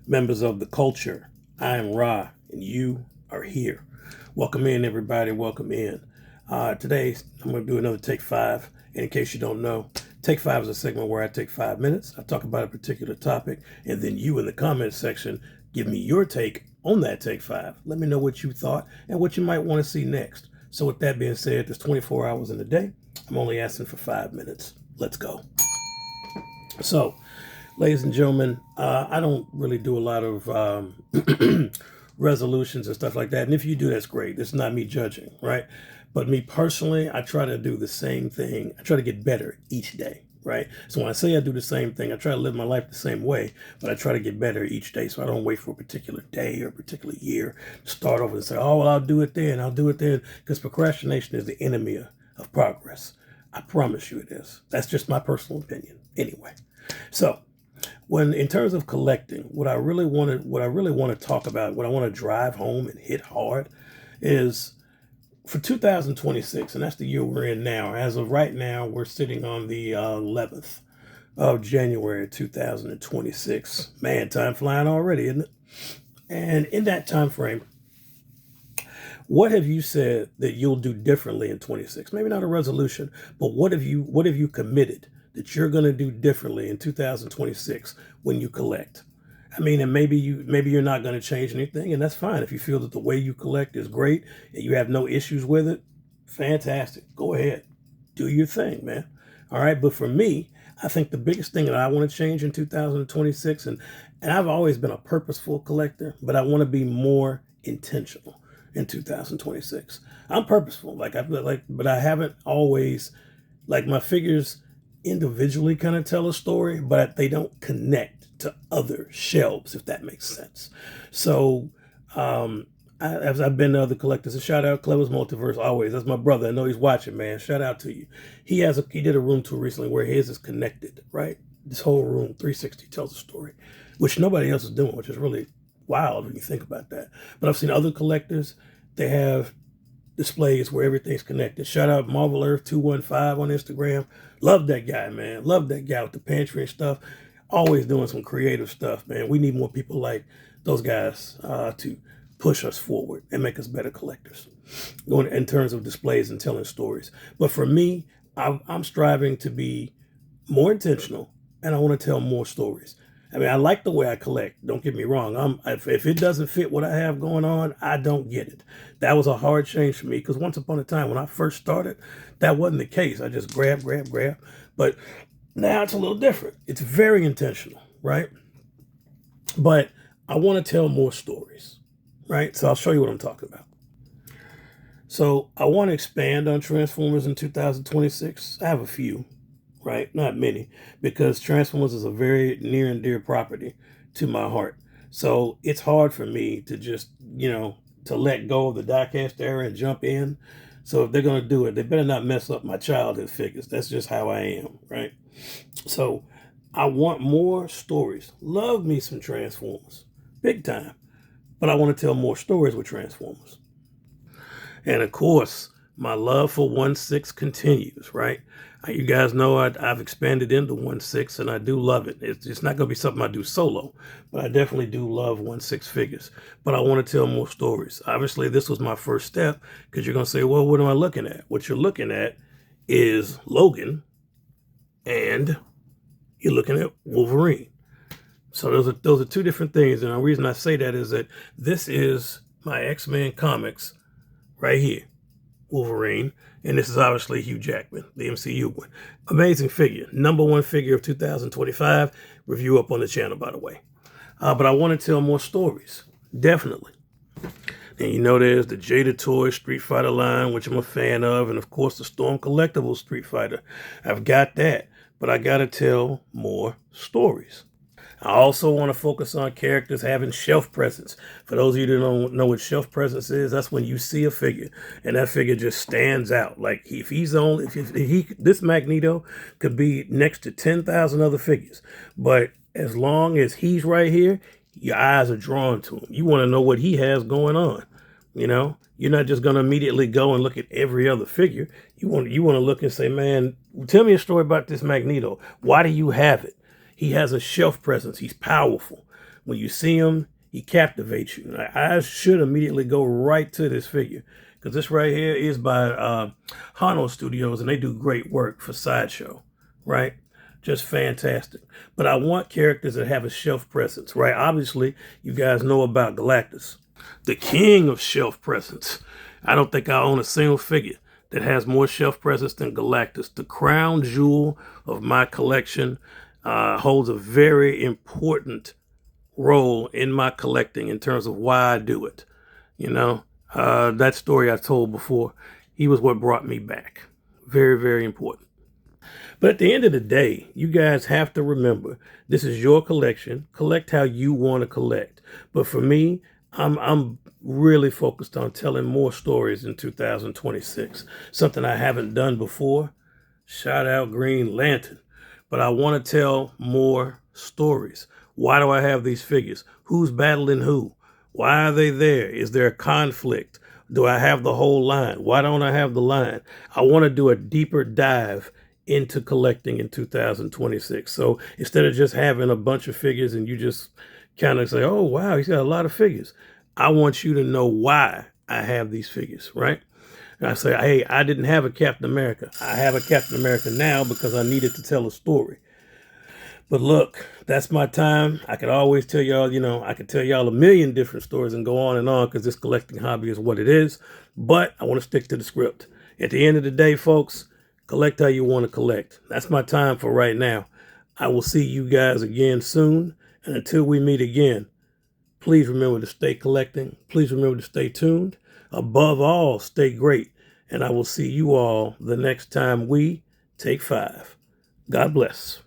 members of the culture. I am Ra, and you are here. Welcome in, everybody. Welcome in. Today, I'm going to do another Take 5. And in case you don't know, Take 5 is a segment where I take 5 minutes. I talk about a particular topic, and then you in the comments section give me your take on that Take 5. Let me know what you thought and what you might want to see next. So with that being said, there's 24 hours in a day. I'm only asking for 5 minutes. Let's go. So, ladies and gentlemen, I don't really do a lot of resolutions and stuff like that. And if you do, that's great. It's not me judging, right? But me personally, I try to do the same thing. I try to get better each day, right? So when I say I do the same thing, I try to live my life the same way, but I try to get better each day. So I don't wait for a particular day or a particular year to start over and say, oh, well, I'll do it then. I'll do it then. Because procrastination is the enemy of progress. I promise you it is. That's just my personal opinion. Anyway, so when in terms of collecting, what I really want to talk about, what I want to drive home and hit hard is for 2026, and that's the year we're in now. As of right now, we're sitting on the 11th of January 2026. Man, time flying already, isn't it? And in that time frame, what have you said that you'll do differently in 26? Maybe not a resolution, but what have you committed that you're going to do differently in 2026 when you collect? I mean, and maybe you're not going to change anything, and that's fine. If you feel that the way you collect is great and you have no issues with it, fantastic. Go ahead. Do your thing, man. All right. But for me, I think the biggest thing that I want to change in 2026, and I've always been a purposeful collector, but I want to be more intentional in 2026. I'm purposeful, but I haven't always, like, my figures individually kind of tell a story, but they don't connect to other shelves, if that makes sense. So as I've been to other collectors, and shout out Clever's Multiverse always. That's my brother. I know he's watching, man. Shout out to you. He did a room tour recently where his is connected, right? This whole room, 360, tells a story, which nobody else is doing, which is really wild when you think about that. But I've seen other collectors, they have displays where everything's connected. Shout out Marvel Earth 215 on Instagram. Love that guy, man. Love that guy with the pantry and stuff. Always doing some creative stuff, man. We need more people like those guys to push us forward and make us better collectors in terms of displays and telling stories. But for me, I'm striving to be more intentional, and I want to tell more stories. I mean, I like the way I collect. Don't get me wrong. If it doesn't fit what I have going on, I don't get it. That was a hard change for me because once upon a time when I first started, that wasn't the case. I just grab. But now it's a little different. It's very intentional, right? But I want to tell more stories, right? So I'll show you what I'm talking about. So I want to expand on Transformers in 2026. I have a few, right? Not many, because Transformers is a very near and dear property to my heart. So it's hard for me to just, to let go of the diecast era and jump in. So if they're going to do it, they better not mess up my childhood figures. That's just how I am, right? So I want more stories. Love me some Transformers, big time. But I want to tell more stories with Transformers. And of course, my love for 1/6 continues, right? You guys know I've expanded into 1/6, and I do love it. It's not going to be something I do solo, but I definitely do love 1/6 figures. But I want to tell more stories. Obviously, this was my first step, because you're going to say, well, what am I looking at? What you're looking at is Logan, and you're looking at Wolverine. So those are two different things. And the reason I say that is that this is my X-Men comics right here. Wolverine, and this is obviously Hugh Jackman, the MCU one. Amazing figure. #1 figure of 2025. Review up on the channel, by the way. But I want to tell more stories. Definitely. And there's the Jada Toy Street Fighter line, which I'm a fan of, and of course the Storm Collectibles Street Fighter. I've got that, but I got to tell more stories. I also want to focus on characters having shelf presence. For those of you that don't know what shelf presence is, that's when you see a figure and that figure just stands out. Like if this Magneto could be next to 10,000 other figures, but as long as he's right here, your eyes are drawn to him. You want to know what he has going on. You're not just going to immediately go and look at every other figure. You want to look and say, man, tell me a story about this Magneto. Why do you have it? He has a shelf presence. He's powerful. When you see him, he captivates you. I should immediately go right to this figure because this right here is by Hano Studios, and they do great work for Sideshow, right? Just fantastic. But I want characters that have a shelf presence, right? Obviously, you guys know about Galactus, the king of shelf presence. I don't think I own a single figure that has more shelf presence than Galactus. The crown jewel of my collection, holds a very important role in my collecting in terms of why I do it. You know, that story I told before, he was what brought me back. Very, very important. But at the end of the day, you guys have to remember, this is your collection. Collect how you want to collect. But for me, I'm really focused on telling more stories in 2026. Something I haven't done before. Shout out Green Lantern. But I want to tell more stories. Why do I have these figures? Who's battling who? Why are they there? Is there a conflict? Do I have the whole line? Why don't I have the line? I want to do a deeper dive into collecting in 2026. So instead of just having a bunch of figures and you just kind of say, oh, wow, he's got a lot of figures. I want you to know why I have these figures, right? And I say, hey, I didn't have a Captain America. I have a Captain America now because I needed to tell a story. But look, that's my time. I could always tell y'all, I could tell y'all a million different stories and go on because this collecting hobby is what it is. But I want to stick to the script. At the end of the day, folks, collect how you want to collect. That's my time for right now. I will see you guys again soon. And until we meet again, please remember to stay collecting. Please remember to stay tuned. Above all, stay great. And I will see you all the next time we take 5. God bless.